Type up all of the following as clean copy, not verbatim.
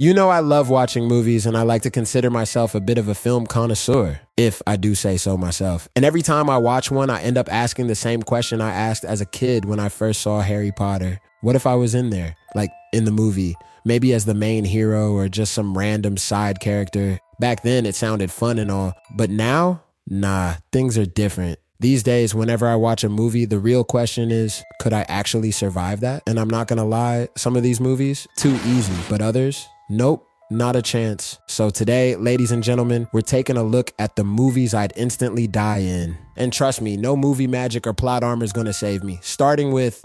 You know, I love watching movies and I like to consider myself a bit of a film connoisseur, if I do say so myself. And every time I watch one, I end up asking the same question I asked as a kid when I first saw Harry Potter. What if I was in there, like in the movie, maybe as the main hero or just some random side character? Back then it sounded fun and all, but now, nah, things are different. These days, whenever I watch a movie, the real question is, could I actually survive that? And I'm not gonna lie, some of these movies, too easy, but others, nope, not a chance. So today, ladies and gentlemen, we're taking a look at the movies I'd instantly die in. And trust me, no movie magic or plot armor is gonna save me. Starting with...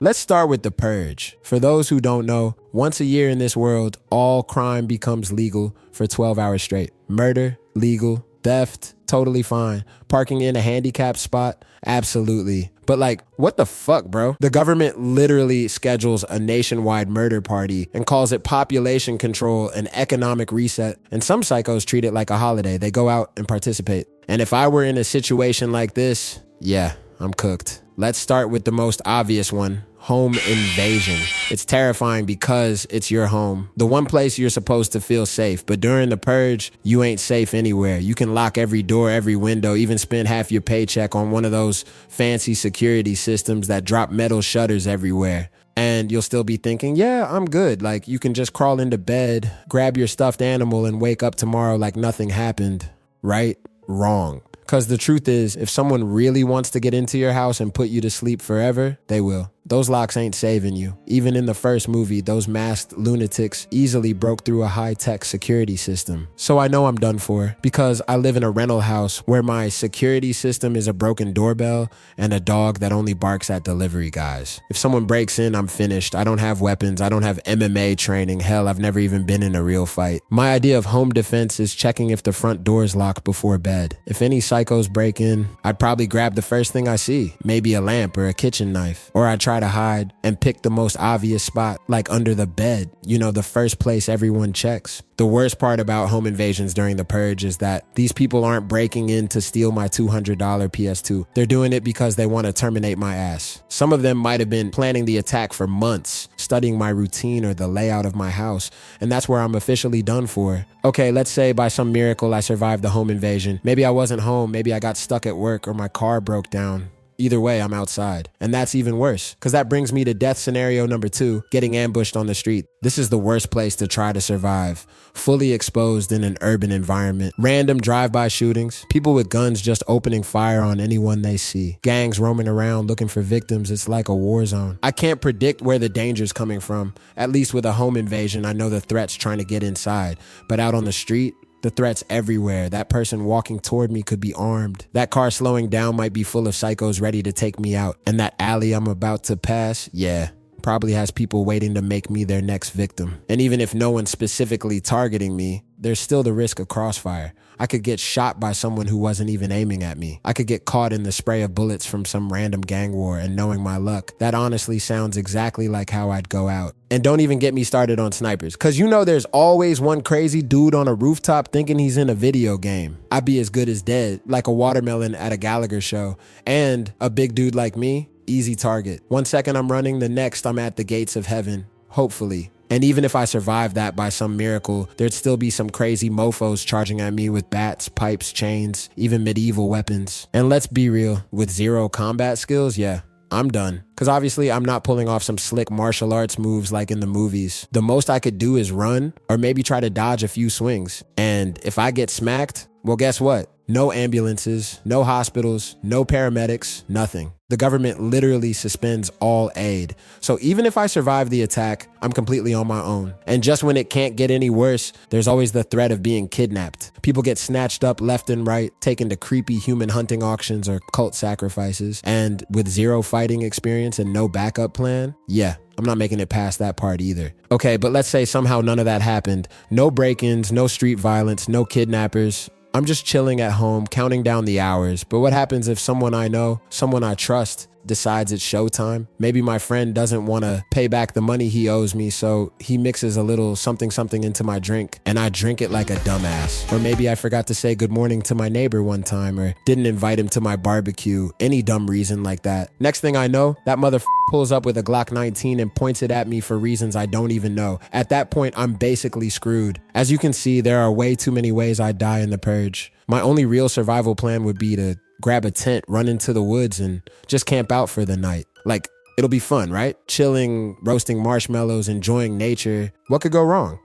Let's start with The Purge. For those who don't know, once a year in this world, all crime becomes legal for 12 hours straight. Murder, legal. Theft, totally fine. Parking in a handicapped spot, absolutely. But like, what the fuck, bro? The government literally schedules a nationwide murder party and calls it population control and economic reset. And some psychos treat it like a holiday. They go out and participate. And if I were in a situation like this, yeah, I'm cooked. Let's start with the most obvious one. Home invasion. It's terrifying because it's your home. The one place you're supposed to feel safe, but during the purge, you ain't safe anywhere. You can lock every door, every window, even spend half your paycheck on one of those fancy security systems that drop metal shutters everywhere. And you'll still be thinking, yeah, I'm good. Like, you can just crawl into bed, grab your stuffed animal, and wake up tomorrow like nothing happened. Right? Wrong. Because the truth is, if someone really wants to get into your house and put you to sleep forever, they will. Those locks ain't saving you. Even in the first movie, those masked lunatics easily broke through a high-tech security system. So I know I'm done for, because I live in a rental house where my security system is a broken doorbell and a dog that only barks at delivery guys. If someone breaks in, I'm finished. I don't have weapons. I don't have MMA training. Hell, I've never even been in a real fight. My idea of home defense is checking if the front door is locked before bed. If any psychos break in, I'd probably grab the first thing I see, maybe a lamp or a kitchen knife, or I'd try to hide and pick the most obvious spot, like under the bed, you know, the first place everyone checks. The worst part about home invasions during the purge is that these people aren't breaking in to steal my $200 PS2. They're doing it because they want to terminate my ass. Some of them might have been planning the attack for months, studying my routine or the layout of my house, and that's where I'm officially done for. Okay, let's say by some miracle I survived the home invasion. Maybe I wasn't home, maybe I got stuck at work or my car broke down. Either way, I'm outside. And that's even worse, because that brings me to death scenario number 2, getting ambushed on the street. This is the worst place to try to survive. Fully exposed in an urban environment. Random drive-by shootings. People with guns just opening fire on anyone they see. Gangs roaming around looking for victims. It's like a war zone. I can't predict where the danger's coming from. At least with a home invasion, I know the threat's trying to get inside. But out on the street, the threat's everywhere. That person walking toward me could be armed. That car slowing down might be full of psychos ready to take me out. And that alley I'm about to pass, yeah, probably has people waiting to make me their next victim. And even if no one's specifically targeting me, there's still the risk of crossfire. I could get shot by someone who wasn't even aiming at me. I could get caught in the spray of bullets from some random gang war, and knowing my luck, that honestly sounds exactly like how I'd go out. And don't even get me started on snipers, cause you know there's always one crazy dude on a rooftop thinking he's in a video game. I'd be as good as dead, like a watermelon at a Gallagher show. And a big dude like me, easy target. One second I'm running, the next I'm at the gates of heaven, hopefully. And even if I survived that by some miracle, there'd still be some crazy mofos charging at me with bats, pipes, chains, even medieval weapons. And let's be real, with zero combat skills, yeah, I'm done. Because obviously I'm not pulling off some slick martial arts moves like in the movies. The most I could do is run, or maybe try to dodge a few swings. And if I get smacked, well, guess what? No ambulances, no hospitals, no paramedics, nothing. The government literally suspends all aid. So even if I survive the attack, I'm completely on my own. And just when it can't get any worse, there's always the threat of being kidnapped. People get snatched up left and right, taken to creepy human hunting auctions or cult sacrifices. And with zero fighting experience and no backup plan, yeah, I'm not making it past that part either. Okay, but let's say somehow none of that happened. No break-ins, no street violence, no kidnappers. I'm just chilling at home, counting down the hours. But what happens if someone I know, someone I trust, decides it's showtime. Maybe my friend doesn't want to pay back the money he owes me, so he mixes a little something into my drink, and I drink it like a dumbass. Or maybe I forgot to say good morning to my neighbor one time, or didn't invite him to my barbecue, any dumb reason like that. Next thing I know, that mother pulls up with a Glock 19 and points it at me for reasons I don't even know. At that point, I'm basically screwed. As you can see, there are way too many ways I die in the Purge. My only real survival plan would be to grab a tent, run into the woods, and just camp out for the night. Like, it'll be fun, right? Chilling, roasting marshmallows, enjoying nature. What could go wrong?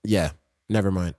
Yeah, never mind.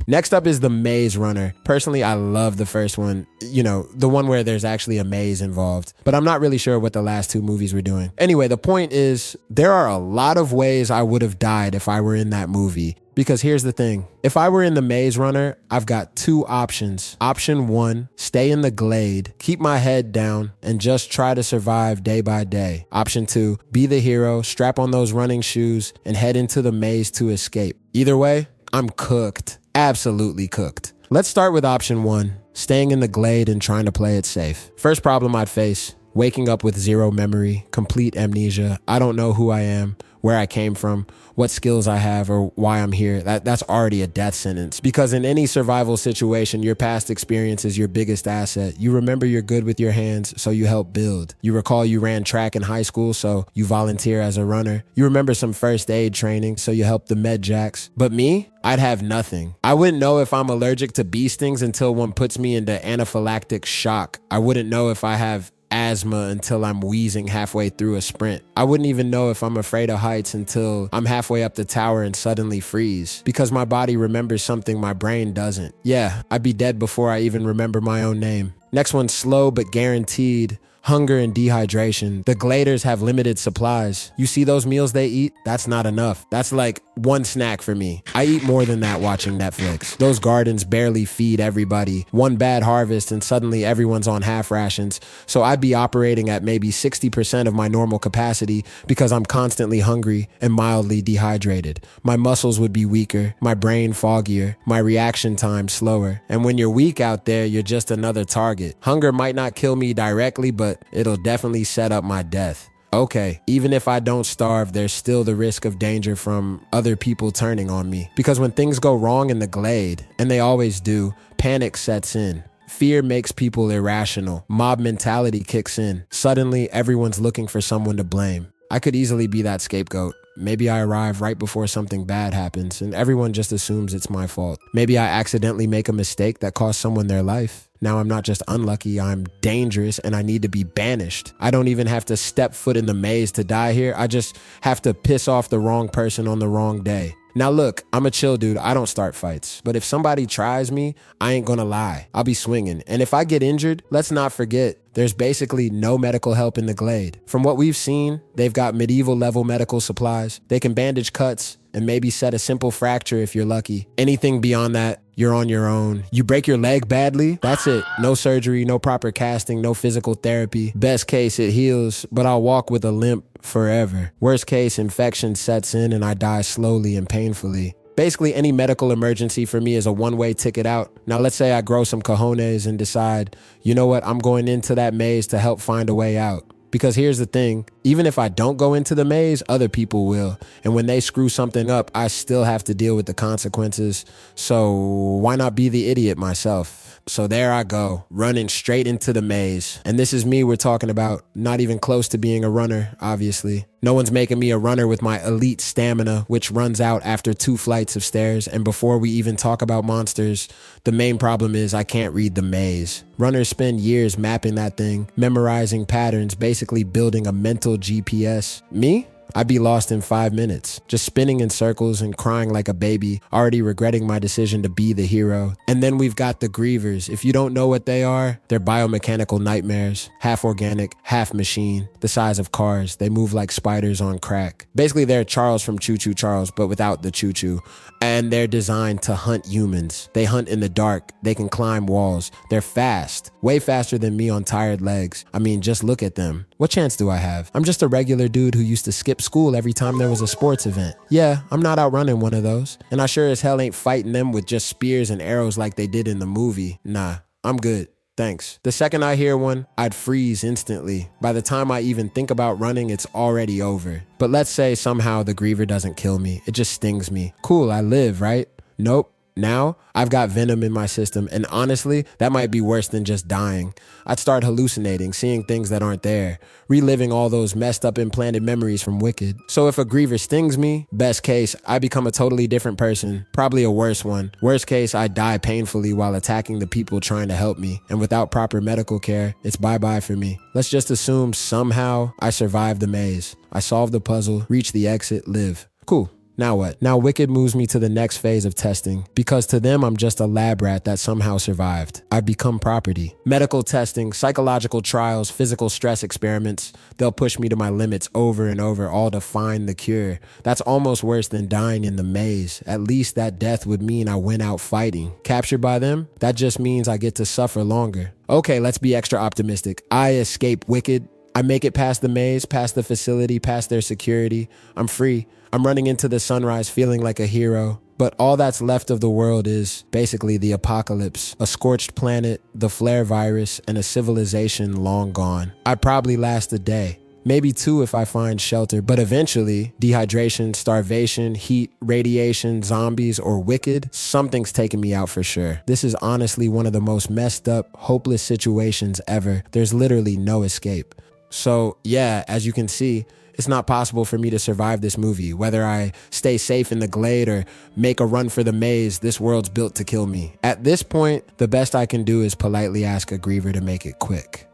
Next up is the Maze Runner. Personally, I love the first one. You know, the one where there's actually a maze involved. But I'm not really sure what the last two movies were doing. Anyway, the point is, there are a lot of ways I would have died if I were in that movie. Because here's the thing. If I were in the Maze Runner, I've got two options. Option one, stay in the glade, keep my head down, and just try to survive day by day. Option two, be the hero, strap on those running shoes, and head into the maze to escape. Either way, I'm cooked. Absolutely cooked. Let's start with option one, staying in the glade and trying to play it safe. First problem I'd face, waking up with zero memory, complete amnesia. I don't know who I am, where I came from, what skills I have, or why I'm here. That's already a death sentence. Because in any survival situation, your past experience is your biggest asset. You remember you're good with your hands, so you help build. You recall you ran track in high school, so you volunteer as a runner. You remember some first aid training, so you help the med jacks. But me? I'd have nothing. I wouldn't know if I'm allergic to bee stings until one puts me into anaphylactic shock. I wouldn't know if I have asthma until I'm wheezing halfway through a sprint. I wouldn't even know if I'm afraid of heights until I'm halfway up the tower and suddenly freeze, because my body remembers something my brain doesn't. Yeah, I'd be dead before I even remember my own name. Next one's slow but guaranteed. Hunger and dehydration. The gladers have limited supplies. You see those meals they eat? That's not enough. That's like one snack for me. I eat more than that watching Netflix. Those gardens barely feed everybody. One bad harvest and suddenly everyone's on half rations. So I'd be operating at maybe 60% of my normal capacity because I'm constantly hungry and mildly dehydrated. My muscles would be weaker, my brain foggier, my reaction time slower. And when you're weak out there, you're just another target. Hunger might not kill me directly, but it'll definitely set up my death. Okay, even if I don't starve, there's still the risk of danger from other people turning on me. Because when things go wrong in the glade, and they always do, panic sets in. Fear makes people irrational. Mob mentality kicks in. Suddenly, everyone's looking for someone to blame. I could easily be that scapegoat. Maybe I arrive right before something bad happens and everyone just assumes it's my fault. Maybe I accidentally make a mistake that costs someone their life. Now I'm not just unlucky, I'm dangerous and I need to be banished. I don't even have to step foot in the maze to die here. I just have to piss off the wrong person on the wrong day. Now look, I'm a chill dude, I don't start fights. But if somebody tries me, I ain't gonna lie. I'll be swinging. And if I get injured, let's not forget, there's basically no medical help in the glade. From what we've seen, they've got medieval level medical supplies. They can bandage cuts and maybe set a simple fracture if you're lucky. Anything beyond that, you're on your own. You break your leg badly, that's it. No surgery, no proper casting, no physical therapy. Best case, it heals, but I'll walk with a limp forever. Worst case, infection sets in and I die slowly and painfully. Basically, any medical emergency for me is a one-way ticket out. Now, let's say I grow some cojones and decide, you know what, I'm going into that maze to help find a way out. Because here's the thing, even if I don't go into the maze, other people will. And when they screw something up, I still have to deal with the consequences. So why not be the idiot myself? So there I go, running straight into the maze. And this is me we're talking about, not even close to being a runner, obviously. No one's making me a runner with my elite stamina, which runs out after 2 flights of stairs. And before we even talk about monsters, the main problem is I can't read the maze. Runners spend years mapping that thing, memorizing patterns, basically building a mental GPS. Me? I'd be lost in 5 minutes, just spinning in circles and crying like a baby, already regretting my decision to be the hero. And then we've got the grievers. If you don't know what they are, they're biomechanical nightmares, half organic, half machine, the size of cars. They move like spiders on crack. Basically, they're Charles from Choo Choo Charles, but without the choo-choo. And they're designed to hunt humans. They hunt in the dark. They can climb walls. They're fast, way faster than me on tired legs. I mean, just look at them. What chance do I have? I'm just a regular dude who used to skip school every time there was a sports event. Yeah, I'm not outrunning one of those. And I sure as hell ain't fighting them with just spears and arrows like they did in the movie. Nah, I'm good. Thanks. The second I hear one, I'd freeze instantly. By the time I even think about running, it's already over. But let's say somehow the griever doesn't kill me. It just stings me. Cool, I live, right? Nope. Now, I've got venom in my system, and honestly, that might be worse than just dying. I'd start hallucinating, seeing things that aren't there, reliving all those messed up implanted memories from Wicked. So if a griever stings me, best case, I become a totally different person, probably a worse one. Worst case, I die painfully while attacking the people trying to help me, and without proper medical care, it's bye-bye for me. Let's just assume somehow I survived the maze. I solved the puzzle, reach the exit, live. Cool. Now what? Now Wicked moves me to the next phase of testing, because to them I'm just a lab rat that somehow survived. I've become property. Medical testing, psychological trials, physical stress experiments, they'll push me to my limits over and over, all to find the cure. That's almost worse than dying in the maze. At least that death would mean I went out fighting. Captured by them? That just means I get to suffer longer. Okay, let's be extra optimistic. I escape Wicked. I make it past the maze, past the facility, past their security. I'm free. I'm running into the sunrise feeling like a hero. But all that's left of the world is basically the apocalypse, a scorched planet, the flare virus, and a civilization long gone. I'd probably last a day, maybe 2 if I find shelter, but eventually, dehydration, starvation, heat, radiation, zombies, or Wicked, something's taking me out for sure. This is honestly one of the most messed up, hopeless situations ever. There's literally no escape. So yeah, as you can see, it's not possible for me to survive this movie. Whether I stay safe in the glade or make a run for the maze, this world's built to kill me. At this point, the best I can do is politely ask a griever to make it quick.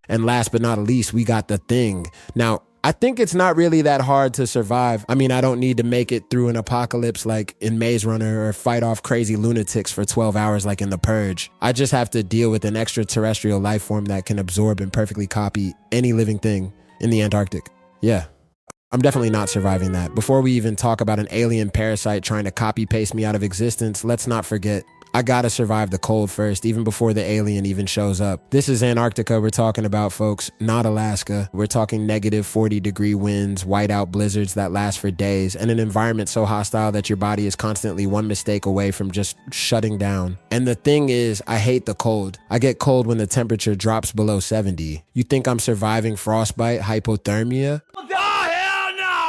And last but not least, we got the Thing. Now, I think it's not really that hard to survive. I mean, I don't need to make it through an apocalypse like in Maze Runner or fight off crazy lunatics for 12 hours like in The Purge. I just have to deal with an extraterrestrial life form that can absorb and perfectly copy any living thing in the Antarctic. Yeah, I'm definitely not surviving that. Before we even talk about an alien parasite trying to copy paste me out of existence, let's not forget, I gotta survive the cold first, even before the alien even shows up. This is Antarctica we're talking about, folks, not Alaska. We're talking negative 40-degree winds, whiteout blizzards that last for days, and an environment so hostile that your body is constantly one mistake away from just shutting down. And the thing is, I hate the cold. I get cold when the temperature drops below 70. You think I'm surviving frostbite, hypothermia?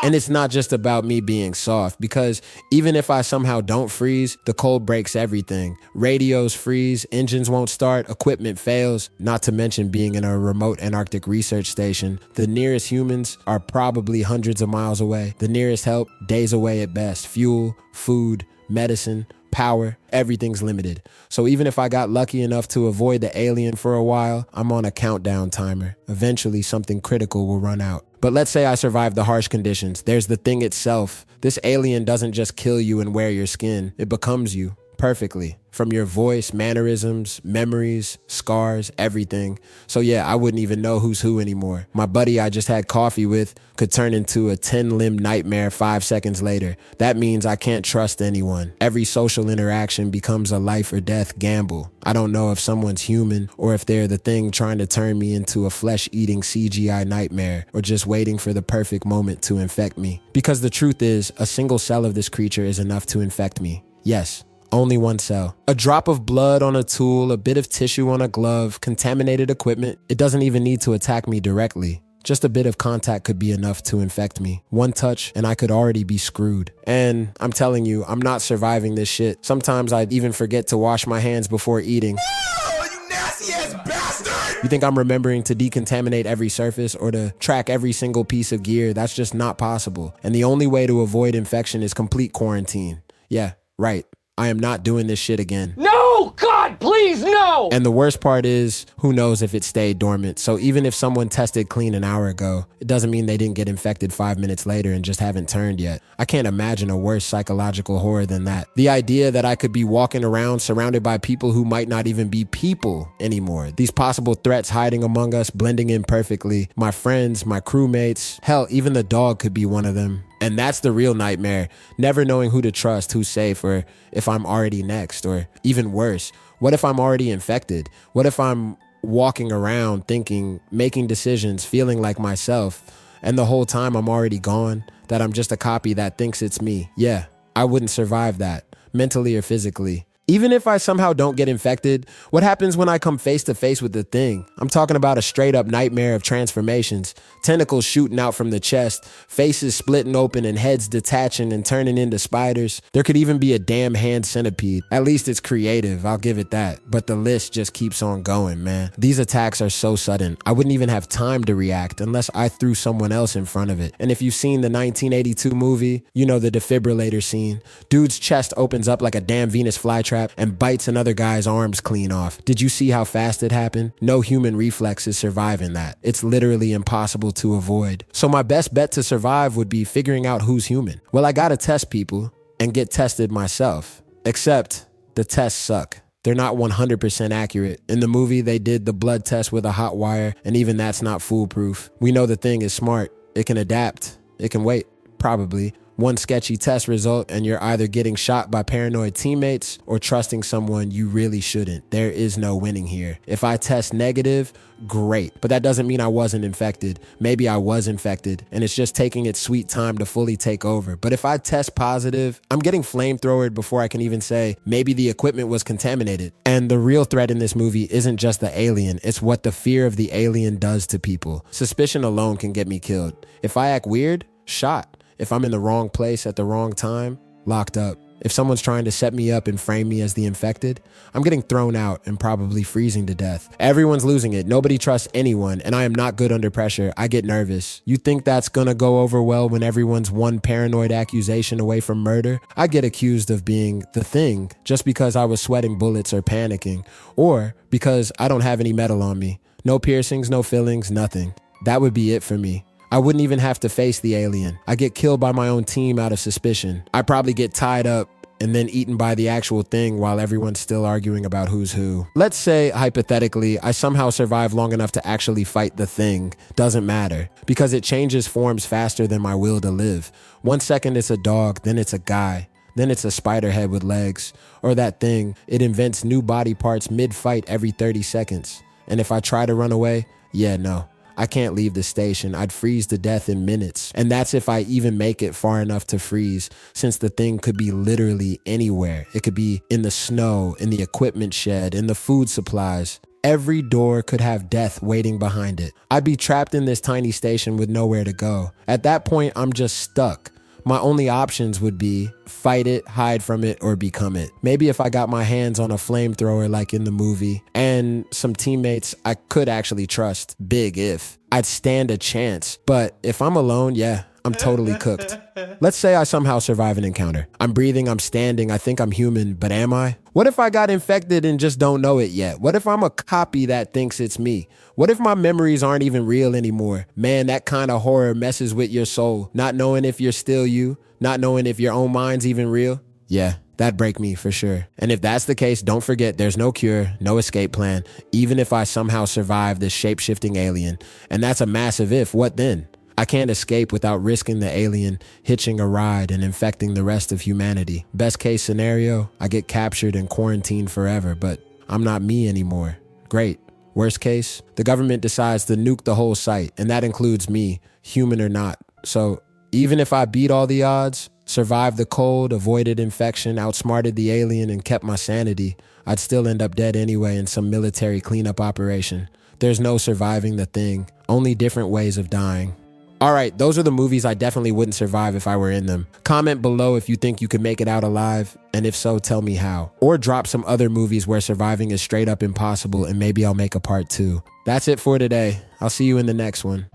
And it's not just about me being soft, because even if I somehow don't freeze, the cold breaks everything. Radios freeze, engines won't start, equipment fails, not to mention being in a remote Antarctic research station. The nearest humans are probably hundreds of miles away. The nearest help, days away at best. Fuel, food, medicine, power, everything's limited. So even if I got lucky enough to avoid the alien for a while, I'm on a countdown timer. Eventually something critical will run out. But let's say I survive the harsh conditions. There's the Thing itself. This alien doesn't just kill you and wear your skin. It becomes you perfectly. From your voice, mannerisms, memories, scars, everything. So yeah, I wouldn't even know who's who anymore. My buddy I just had coffee with could turn into a 10-limb nightmare 5 seconds later. That means I can't trust anyone. Every social interaction becomes a life or death gamble. I don't know if someone's human or if they're the Thing trying to turn me into a flesh-eating CGI nightmare or just waiting for the perfect moment to infect me. Because the truth is, a single cell of this creature is enough to infect me. Yes. Only one cell. A drop of blood on a tool, a bit of tissue on a glove, contaminated equipment. It doesn't even need to attack me directly. Just a bit of contact could be enough to infect me. One touch and I could already be screwed. And I'm telling you, I'm not surviving this shit. Sometimes I'd even forget to wash my hands before eating. Oh, you nasty ass bastard! You think I'm remembering to decontaminate every surface or to track every single piece of gear? That's just not possible. And the only way to avoid infection is complete quarantine. Yeah, right. I am not doing this shit again. No! God, please, no! And the worst part is, who knows if it stayed dormant. So even if someone tested clean an hour ago, it doesn't mean they didn't get infected 5 minutes later and just haven't turned yet. I can't imagine a worse psychological horror than that. The idea that I could be walking around surrounded by people who might not even be people anymore. These possible threats hiding among us, blending in perfectly. My friends, my crewmates, hell, even the dog could be one of them. And that's the real nightmare, never knowing who to trust, who's safe, or if I'm already next, or even worse, what if I'm already infected? What if I'm walking around thinking, making decisions, feeling like myself, and the whole time I'm already gone, that I'm just a copy that thinks it's me? Yeah, I wouldn't survive that, mentally or physically. Even if I somehow don't get infected, what happens when I come face to face with the thing? I'm talking about a straight up nightmare of transformations, tentacles shooting out from the chest, faces splitting open and heads detaching and turning into spiders. There could even be a damn hand centipede. At least it's creative, I'll give it that. But the list just keeps on going, man. These attacks are so sudden, I wouldn't even have time to react unless I threw someone else in front of it. And if you've seen the 1982 movie, you know the defibrillator scene. Dude's chest opens up like a damn Venus flytrap and bites another guy's arms clean off. Did you see how fast it happened? No human reflexes surviving that. It's literally impossible to avoid. So my best bet to survive would be figuring out who's human. Well, I gotta test people and get tested myself. Except the tests suck. They're not 100% accurate. In the movie, they did the blood test with a hot wire, and even that's not foolproof. We know the thing is smart. It can adapt. It can wait, probably. One sketchy test result and you're either getting shot by paranoid teammates or trusting someone you really shouldn't. There is no winning here. If I test negative, great. But that doesn't mean I wasn't infected. Maybe I was infected and it's just taking its sweet time to fully take over. But if I test positive, I'm getting flamethrowered before I can even say maybe the equipment was contaminated. And the real threat in this movie isn't just the alien. It's what the fear of the alien does to people. Suspicion alone can get me killed. If I act weird, shot. If I'm in the wrong place at the wrong time, locked up. If someone's trying to set me up and frame me as the infected, I'm getting thrown out and probably freezing to death. Everyone's losing it. Nobody trusts anyone, and I am not good under pressure. I get nervous. You think that's gonna go over well when everyone's one paranoid accusation away from murder? I get accused of being the thing just because I was sweating bullets or panicking, or because I don't have any metal on me. No piercings, no fillings, nothing. That would be it for me. I wouldn't even have to face the alien. I get killed by my own team out of suspicion. I probably get tied up and then eaten by the actual thing while everyone's still arguing about who's who. Let's say, hypothetically, I somehow survive long enough to actually fight the thing. Doesn't matter, because it changes forms faster than my will to live. 1 second it's a dog, then it's a guy. Then it's a spider head with legs. Or that thing, it invents new body parts mid-fight every 30 seconds. And if I try to run away, yeah, no. I can't leave the station. I'd freeze to death in minutes. And that's if I even make it far enough to freeze, since the thing could be literally anywhere. It could be in the snow, in the equipment shed, in the food supplies. Every door could have death waiting behind it. I'd be trapped in this tiny station with nowhere to go. At that point, I'm just stuck. My only options would be fight it, hide from it, or become it. Maybe if I got my hands on a flamethrower like in the movie and some teammates I could actually trust, big if, I'd stand a chance. But if I'm alone, yeah, I'm totally cooked. Let's say I somehow survive an encounter. I'm breathing, I'm standing, I think I'm human, but am I? What if I got infected and just don't know it yet? What if I'm a copy that thinks it's me? What if my memories aren't even real anymore? Man, that kind of horror messes with your soul. Not knowing if you're still you, not knowing if your own mind's even real. Yeah, that'd break me for sure. And if that's the case, don't forget there's no cure, no escape plan, even if I somehow survive this shape-shifting alien. And that's a massive if. What then? I can't escape without risking the alien hitching a ride and infecting the rest of humanity. Best case scenario, I get captured and quarantined forever, but I'm not me anymore. Great. Worst case, the government decides to nuke the whole site, and that includes me, human or not. So even if I beat all the odds, survived the cold, avoided infection, outsmarted the alien, and kept my sanity, I'd still end up dead anyway in some military cleanup operation. There's no surviving the thing, only different ways of dying. All right, those are the movies I definitely wouldn't survive if I were in them. Comment below if you think you could make it out alive, and if so, tell me how. Or drop some other movies where surviving is straight up impossible, and maybe I'll make a part 2. That's it for today. I'll see you in the next one.